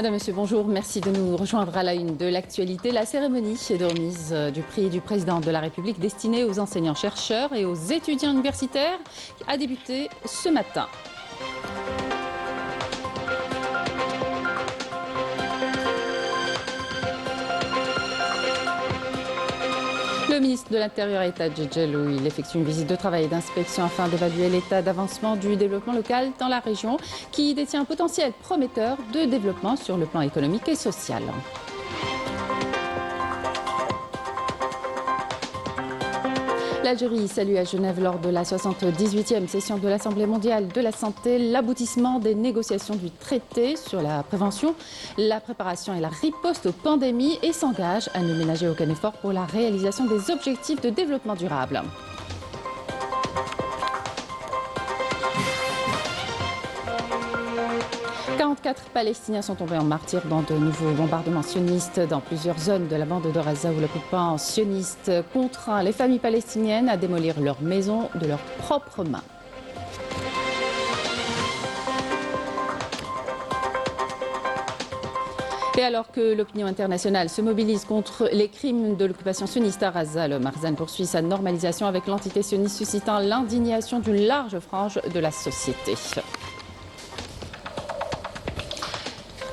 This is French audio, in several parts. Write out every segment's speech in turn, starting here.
Madame, Monsieur, bonjour. Merci de nous rejoindre à la une de l'actualité. La cérémonie de remise du prix du président de la République destinée aux enseignants-chercheurs et aux étudiants universitaires a débuté ce matin. Le ministre de l'Intérieur est à Djedjelou. Il effectue une visite de travail et d'inspection afin d'évaluer l'état d'avancement du développement local dans la région qui détient un potentiel prometteur de développement sur le plan économique et social. L'Algérie salue à Genève lors de la 78e session de l'Assemblée mondiale de la santé l'aboutissement des négociations du traité sur la prévention, la préparation et la riposte aux pandémies et s'engage à ne ménager aucun effort pour la réalisation des objectifs de développement durable. « 44 Palestiniens sont tombés en martyrs dans de nouveaux bombardements sionistes dans plusieurs zones de la bande de Gaza où l'occupant sioniste contraint les familles palestiniennes à démolir leurs maisons de leurs propres mains. Et alors que l'opinion internationale se mobilise contre les crimes de l'occupation sioniste à Gaza, le Marzan poursuit sa normalisation avec l'entité sioniste suscitant l'indignation d'une large frange de la société.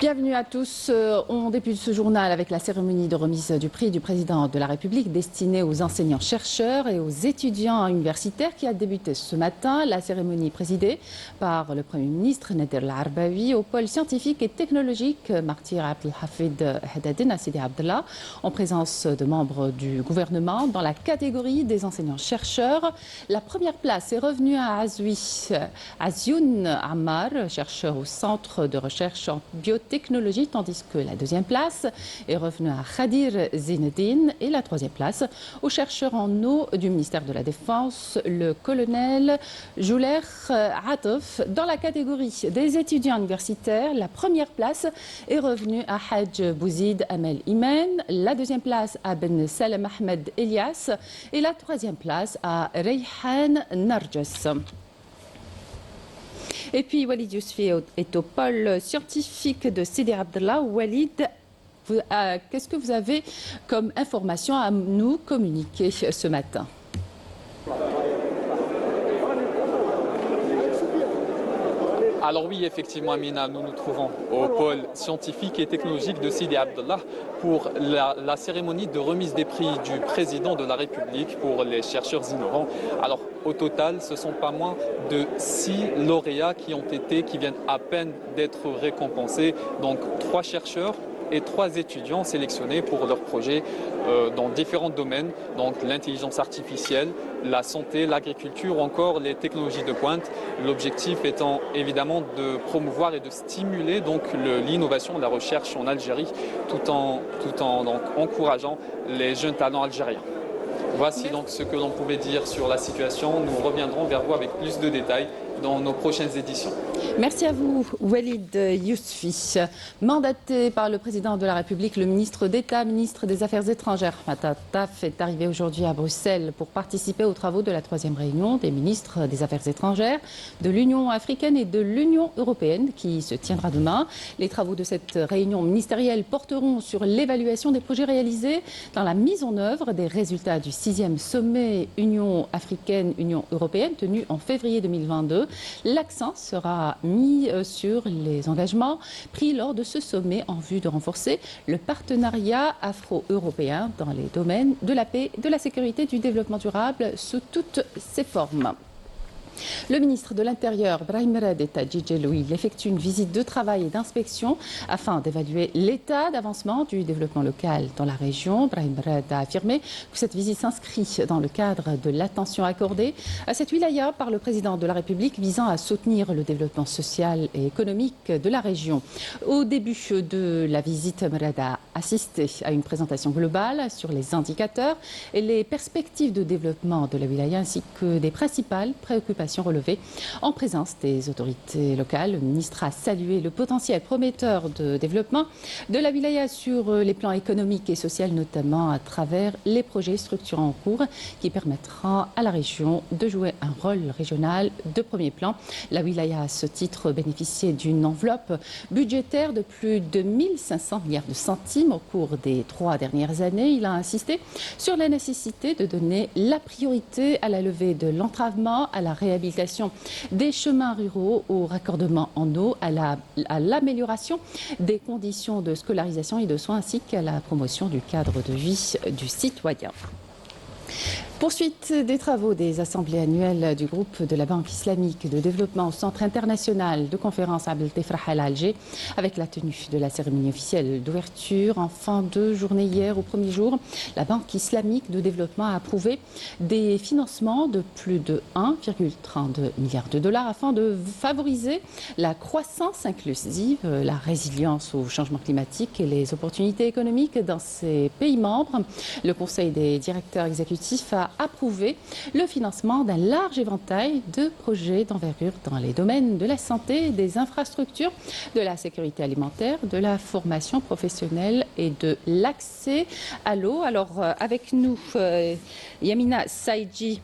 Bienvenue à tous. On débute ce journal avec la cérémonie de remise du prix du président de la République destinée aux enseignants-chercheurs et aux étudiants universitaires qui a débuté ce matin. La cérémonie présidée par le Premier ministre Nader El-Arbaoui au pôle scientifique et technologique Martyr Abdelhafid Haddadine à Sidi Abdallah en présence de membres du gouvernement dans la catégorie des enseignants-chercheurs. La première place est revenue à Azioun Ammar, chercheur au Centre de recherche en biotechnologie, tandis que la deuxième place est revenue à Khadir Zinedine et la troisième place au chercheur en eau du ministère de la Défense, le colonel Jouler Atof. Dans la catégorie des étudiants universitaires, la première place est revenue à Hadj Bouzid Amel Imen, la deuxième place à Ben Salem Ahmed Elias et la troisième place à Reyhan Narjas. Et puis Walid Yousfi est au pôle scientifique de Sidi Abdallah. Walid, qu'est-ce que vous avez comme information à nous communiquer ce matin ? Alors oui, effectivement, Amina, nous nous trouvons au pôle scientifique et technologique de Sidi Abdallah pour la cérémonie de remise des prix du président de la République pour les chercheurs innovants. Alors au total, ce ne sont pas moins de 6 lauréats qui viennent à peine d'être récompensés. Donc 3 chercheurs et 3 étudiants sélectionnés pour leurs projets dans différents domaines, donc l'intelligence artificielle, la santé, l'agriculture ou encore les technologies de pointe. L'objectif étant évidemment de promouvoir et de stimuler donc l'innovation, la recherche en Algérie, tout en donc, encourageant les jeunes talents algériens. Voici donc ce que l'on pouvait dire sur la situation. Nous reviendrons vers vous avec plus de détails dans nos prochaines éditions. Merci à vous, Walid Yousfi. Mandaté par le président de la République, le ministre d'État, ministre des Affaires étrangères, Matar Taf, est arrivé aujourd'hui à Bruxelles pour participer aux travaux de la 3e réunion des ministres des Affaires étrangères de l'Union africaine et de l'Union européenne qui se tiendra demain. Les travaux de cette réunion ministérielle porteront sur l'évaluation des projets réalisés dans la mise en œuvre des résultats du 6e sommet Union africaine-Union européenne tenu en février 2022. L'accent sera mis sur les engagements pris lors de ce sommet en vue de renforcer le partenariat afro-européen dans les domaines de la paix, de la sécurité et du développement durable sous toutes ses formes. Le ministre de l'Intérieur, Brahim Red, est à Djedjelou. Il effectue une visite de travail et d'inspection afin d'évaluer l'état d'avancement du développement local dans la région. Brahim Red a affirmé que cette visite s'inscrit dans le cadre de l'attention accordée à cette wilaya par le président de la République visant à soutenir le développement social et économique de la région. Au début de la visite, Red a assisté à une présentation globale sur les indicateurs et les perspectives de développement de la wilaya ainsi que des principales préoccupations relevées en présence des autorités locales. Le ministre a salué le potentiel prometteur de développement de la wilaya sur les plans économiques et sociaux, notamment à travers les projets structurants en cours qui permettront à la région de jouer un rôle régional de premier plan. La wilaya a à ce titre bénéficié d'une enveloppe budgétaire de plus de 1500 milliards de centimes au cours des 3 dernières années. Il a insisté sur la nécessité de donner la priorité à la levée de l'entravement, à la réhabilitation des chemins ruraux, au raccordement en eau, à l'amélioration des conditions de scolarisation et de soins ainsi qu'à la promotion du cadre de vie du citoyen. Poursuite des travaux des assemblées annuelles du groupe de la Banque islamique de développement au Centre international de conférence Abdel Tefrah à Alger, avec la tenue de la cérémonie officielle d'ouverture en fin de journée hier au premier jour. La Banque islamique de développement a approuvé des financements de plus de 1,32 milliard de dollars afin de favoriser la croissance inclusive, la résilience au changement climatique et les opportunités économiques dans ces pays membres. Le Conseil des directeurs exécutifs a approuvé le financement d'un large éventail de projets d'envergure dans les domaines de la santé, des infrastructures, de la sécurité alimentaire, de la formation professionnelle et de l'accès à l'eau. Alors avec nous, Yamina Saïdji.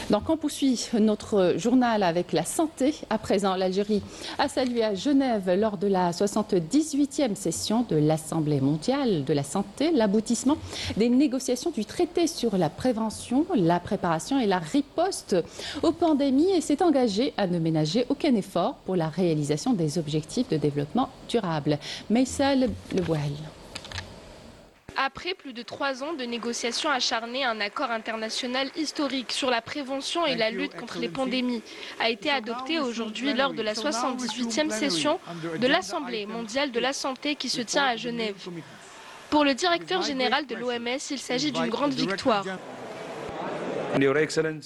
Donc on poursuit notre journal avec la santé. À présent, l'Algérie a salué à Genève lors de la 78e session de l'Assemblée mondiale de la santé l'aboutissement des négociations du traité sur la prévention, la préparation et la riposte aux pandémies et s'est engagée à ne ménager aucun effort pour la réalisation des objectifs de développement durable. Meissa Lebouhel. Après plus de 3 ans de négociations acharnées, un accord international historique sur la prévention et la lutte contre les pandémies a été adopté aujourd'hui lors de la 78e session de l'Assemblée mondiale de la santé qui se tient à Genève. Pour le directeur général de l'OMS, il s'agit d'une grande victoire.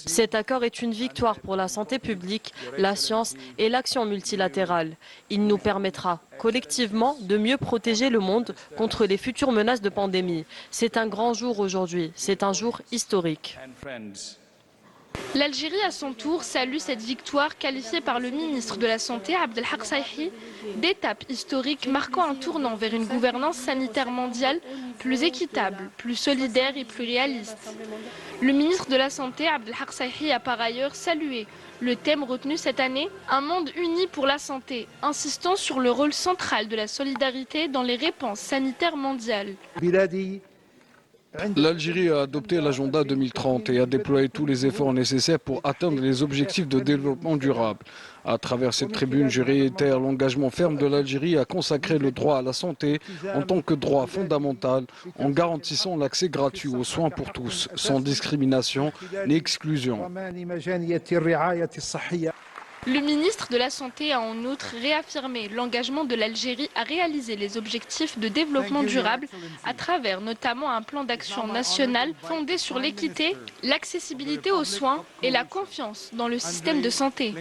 Cet accord est une victoire pour la santé publique, la science et l'action multilatérale. Il nous permettra collectivement de mieux protéger le monde contre les futures menaces de pandémie. C'est un grand jour aujourd'hui, c'est un jour historique. L'Algérie, à son tour, salue cette victoire qualifiée par le ministre de la Santé, Abdelhak Saïhi, d'étape historique marquant un tournant vers une gouvernance sanitaire mondiale plus équitable, plus solidaire et plus réaliste. Le ministre de la Santé, Abdelhak Saïhi, a par ailleurs salué le thème retenu cette année, un monde uni pour la santé, insistant sur le rôle central de la solidarité dans les réponses sanitaires mondiales. L'Algérie a adopté l'agenda 2030 et a déployé tous les efforts nécessaires pour atteindre les objectifs de développement durable. À travers cette tribune, je réitère l'engagement ferme de l'Algérie à consacrer le droit à la santé en tant que droit fondamental en garantissant l'accès gratuit aux soins pour tous, sans discrimination ni exclusion. Le ministre de la Santé a en outre réaffirmé l'engagement de l'Algérie à réaliser les objectifs de développement durable à travers notamment un plan d'action national fondé sur l'équité, l'accessibilité aux soins et la confiance dans le système de santé.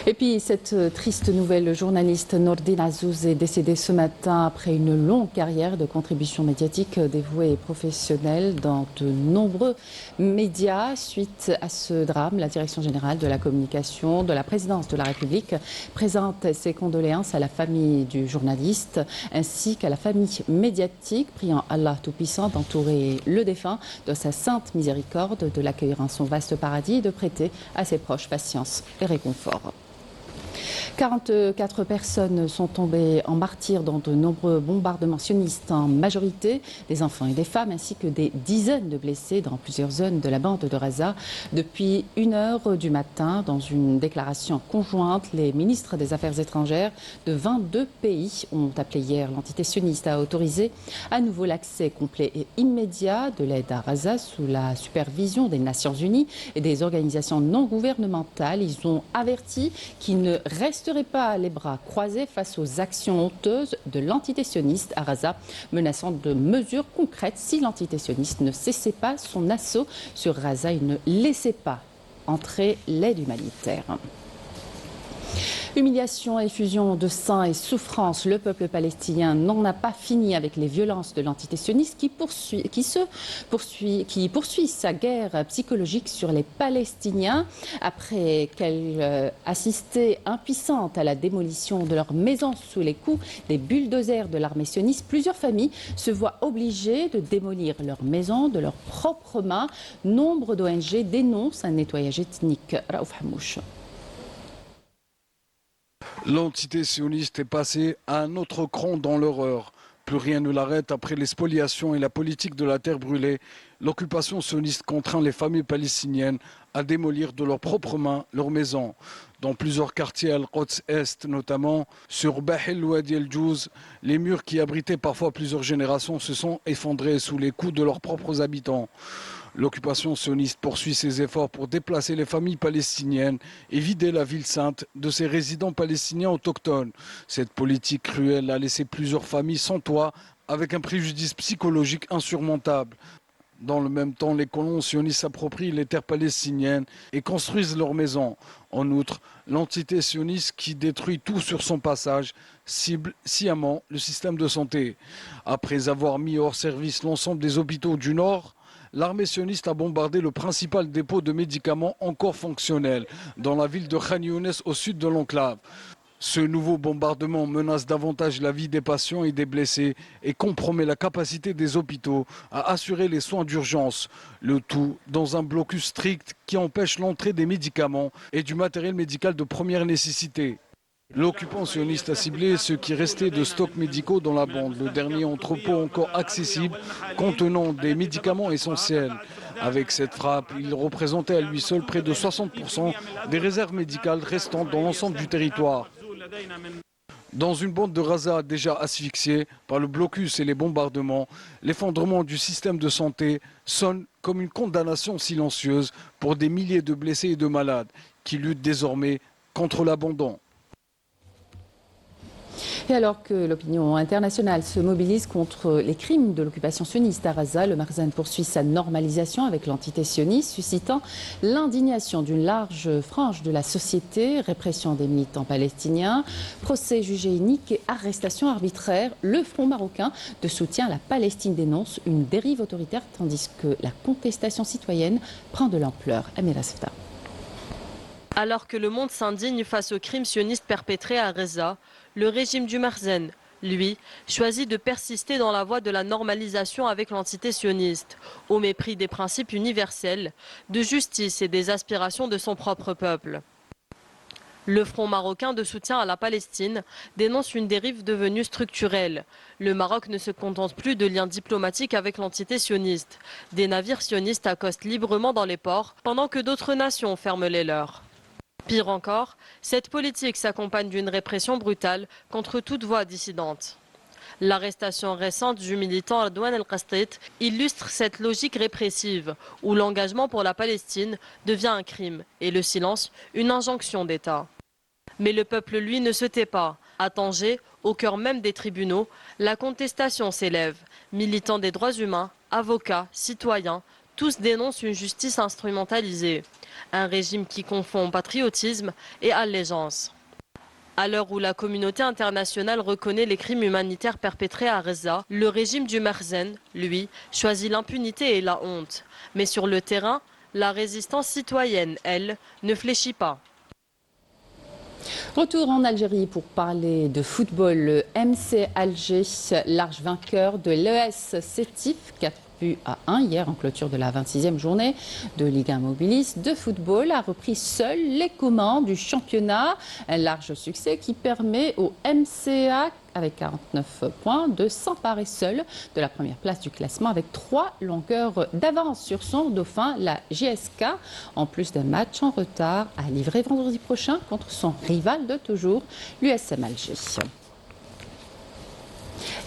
Et puis cette triste nouvelle, le journaliste Nordine Azouz est décédé ce matin après une longue carrière de contribution médiatique dévouée et professionnelle dans de nombreux médias. Suite à ce drame, la Direction générale de la communication de la présidence de la République présente ses condoléances à la famille du journaliste ainsi qu'à la famille médiatique, priant Allah Tout-Puissant d'entourer le défunt de sa sainte miséricorde, de l'accueillir en son vaste paradis et de prêter à ses proches patience et réconfort. 44 personnes sont tombées en martyrs dans de nombreux bombardements sionistes, en majorité des enfants et des femmes, ainsi que des dizaines de blessés dans plusieurs zones de la bande de Gaza. Depuis 1h du matin, dans une déclaration conjointe, les ministres des Affaires étrangères de 22 pays ont appelé hier l'entité sioniste à autoriser à nouveau l'accès complet et immédiat de l'aide à Gaza sous la supervision des Nations Unies et des organisations non gouvernementales. Ils ont averti qu'ils ne resteraient pas les bras croisés face aux actions honteuses de l'entité sioniste à Gaza, menaçant de mesures concrètes si l'entité sioniste ne cessait pas son assaut sur Gaza et ne laissait pas entrer l'aide humanitaire. Humiliation, effusion de sang et souffrance, le peuple palestinien n'en a pas fini avec les violences de l'entité sioniste qui poursuit sa guerre psychologique sur les Palestiniens. Après qu'elle assistait impuissante à la démolition de leurs maisons sous les coups des bulldozers de l'armée sioniste, plusieurs familles se voient obligées de démolir leurs maisons de leurs propres mains. Nombre d'ONG dénoncent un nettoyage ethnique. Raouf Hamouche. L'entité sioniste est passée à un autre cran dans l'horreur. Plus rien ne l'arrête après les spoliations et la politique de la terre brûlée. L'occupation sioniste contraint les familles palestiniennes à démolir de leurs propres mains leurs maisons. Dans plusieurs quartiers Al-Quds Est notamment, sur Bahel Wadi El-Djouz, les murs qui abritaient parfois plusieurs générations se sont effondrés sous les coups de leurs propres habitants. L'occupation sioniste poursuit ses efforts pour déplacer les familles palestiniennes et vider la ville sainte de ses résidents palestiniens autochtones. Cette politique cruelle a laissé plusieurs familles sans toit avec un préjudice psychologique insurmontable. Dans le même temps, les colons sionistes s'approprient les terres palestiniennes et construisent leurs maisons. En outre, l'entité sioniste qui détruit tout sur son passage cible sciemment le système de santé. Après avoir mis hors service l'ensemble des hôpitaux du Nord, l'armée sioniste a bombardé le principal dépôt de médicaments encore fonctionnel dans la ville de Khan Younes au sud de l'enclave. Ce nouveau bombardement menace davantage la vie des patients et des blessés et compromet la capacité des hôpitaux à assurer les soins d'urgence. Le tout dans un blocus strict qui empêche l'entrée des médicaments et du matériel médical de première nécessité. L'occupant sioniste a ciblé ce qui restait de stocks médicaux dans la bande, le dernier entrepôt encore accessible contenant des médicaments essentiels. Avec cette frappe, il représentait à lui seul près de 60% des réserves médicales restantes dans l'ensemble du territoire. Dans une bande de Gaza déjà asphyxiée par le blocus et les bombardements, l'effondrement du système de santé sonne comme une condamnation silencieuse pour des milliers de blessés et de malades qui luttent désormais contre l'abandon. Et alors que l'opinion internationale se mobilise contre les crimes de l'occupation sioniste à Gaza, le Makhzen poursuit sa normalisation avec l'entité sioniste, suscitant l'indignation d'une large frange de la société, répression des militants palestiniens, procès jugé inique et arrestation arbitraire. Le Front marocain de soutien à la Palestine dénonce une dérive autoritaire tandis que la contestation citoyenne prend de l'ampleur. Amira Safta. Alors que le monde s'indigne face aux crimes sionistes perpétrés à Gaza, le régime du Makhzen, lui, choisit de persister dans la voie de la normalisation avec l'entité sioniste, au mépris des principes universels, de justice et des aspirations de son propre peuple. Le Front marocain de soutien à la Palestine dénonce une dérive devenue structurelle. Le Maroc ne se contente plus de liens diplomatiques avec l'entité sioniste. Des navires sionistes accostent librement dans les ports, pendant que d'autres nations ferment les leurs. Pire encore, cette politique s'accompagne d'une répression brutale contre toute voix dissidente. L'arrestation récente du militant Ardouane El-Qastit illustre cette logique répressive, où l'engagement pour la Palestine devient un crime et le silence une injonction d'État. Mais le peuple, lui, ne se tait pas. À Tanger, au cœur même des tribunaux, la contestation s'élève. Militants des droits humains, avocats, citoyens, tous dénoncent une justice instrumentalisée. Un régime qui confond patriotisme et allégeance. À l'heure où la communauté internationale reconnaît les crimes humanitaires perpétrés à Gaza, le régime du Makhzen, lui, choisit l'impunité et la honte. Mais sur le terrain, la résistance citoyenne, elle, ne fléchit pas. Retour en Algérie pour parler de football. Le MC Alger, large vainqueur de l'ES Sétif, 4-1 hier en clôture de la 26e journée de Ligue 1 Mobilis de football, a repris seul les commandes du championnat. Un large succès qui permet au MCA, avec 49 points, de s'emparer seul de la première place du classement avec 3 longueurs d'avance sur son dauphin, la JSK, en plus d'un match en retard à livrer vendredi prochain contre son rival de toujours, l'USM Alger.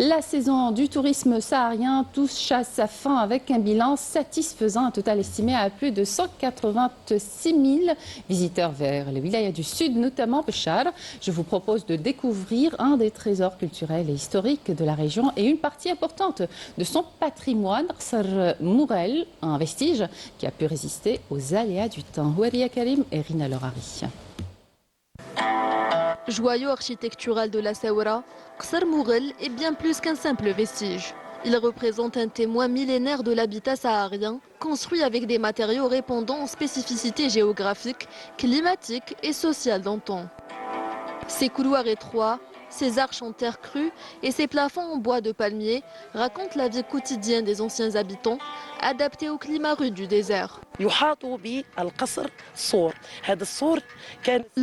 La saison du tourisme saharien touche à sa fin avec un bilan satisfaisant, un total estimé à plus de 186 000 visiteurs vers les wilayas du sud, notamment Béchar. Je vous propose de découvrir un des trésors culturels et historiques de la région et une partie importante de son patrimoine, Rsar Mourel, un vestige qui a pu résister aux aléas du temps. Ouaria Karim et Rina Lorari. Joyau architectural de la Saoura, Qsar Moughel est bien plus qu'un simple vestige. Il représente un témoin millénaire de l'habitat saharien, construit avec des matériaux répondant aux spécificités géographiques, climatiques et sociales d'antan. Ses couloirs étroits, ses arches en terre crue et ses plafonds en bois de palmier racontent la vie quotidienne des anciens habitants, adaptés au climat rude du désert. Le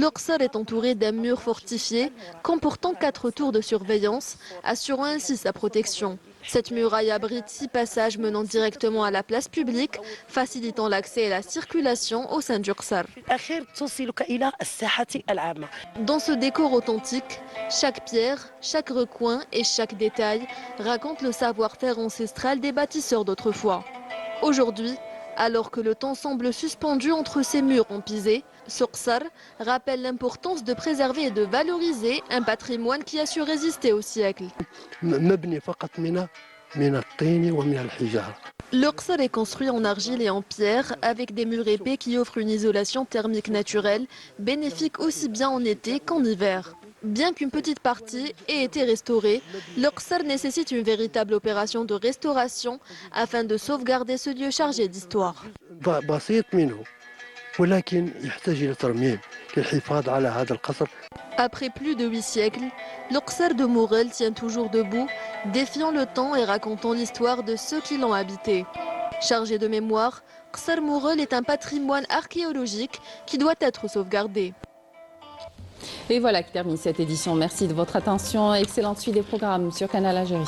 Qsar est entouré d'un mur fortifié comportant 4 tours de surveillance, assurant ainsi sa protection. Cette muraille abrite 6 passages menant directement à la place publique, facilitant l'accès et la circulation au sein du Qsar. Dans ce décor authentique, chaque pierre, chaque recoin et chaque détail raconte le savoir-faire ancestral des bâtisseurs d'autrefois. Aujourd'hui, alors que le temps semble suspendu entre ces murs empisés, ce Qsar rappelle l'importance de préserver et de valoriser un patrimoine qui a su résister au siècle. Le Qsar est construit en argile et en pierre avec des murs épais qui offrent une isolation thermique naturelle, bénéfique aussi bien en été qu'en hiver. Bien qu'une petite partie ait été restaurée, le Qsar nécessite une véritable opération de restauration afin de sauvegarder ce lieu chargé d'histoire. Après plus de 8 siècles, le Qsar de Moughel tient toujours debout, défiant le temps et racontant l'histoire de ceux qui l'ont habité. Chargé de mémoire, Qsar Moughel est un patrimoine archéologique qui doit être sauvegardé. Et voilà qui termine cette édition. Merci de votre attention. Excellente suite des programmes sur Canal Algérie.